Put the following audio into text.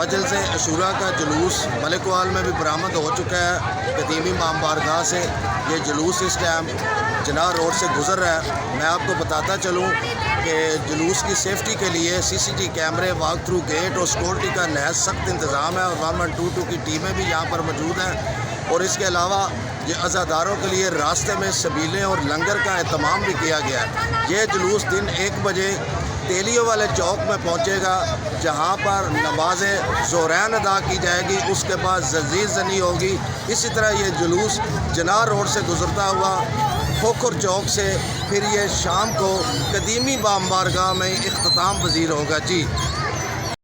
मजलिस से अशूरा का जुलूस मलिकवाल में भी बरामद हो चुका है। कदीमी इमाम बारगाह से ये जुलूस इस टाइम चिनार रोड से गुज़र रहा है। मैं आपको बताता चलूँ कि जुलूस की सेफ्टी के लिए CCTV कैमरे, वॉक थ्रू गेट और सिक्योरिटी का नहायत सख्त इंतज़ाम है और 1122 की टीमें भी यहाँ पर मौजूद हैं। और इसके अलावा ये अज़ादारों के लिए रास्ते में सबीलें और लंगर का एहतमाम भी किया गया है। ये जुलूस दिन 1 बजे तेलियों वाले चौक में पहुंचेगा, जहां पर नमाज ज़ोहरैन अदा की जाएगी। उसके बाद जजीर ज़नी होगी। इसी तरह ये जुलूस चिनार रोड से गुजरता हुआ खोखर चौक से फिर ये शाम को कदीमी इमाम बारगाह में इख्तिताम पजीर होगा। जी।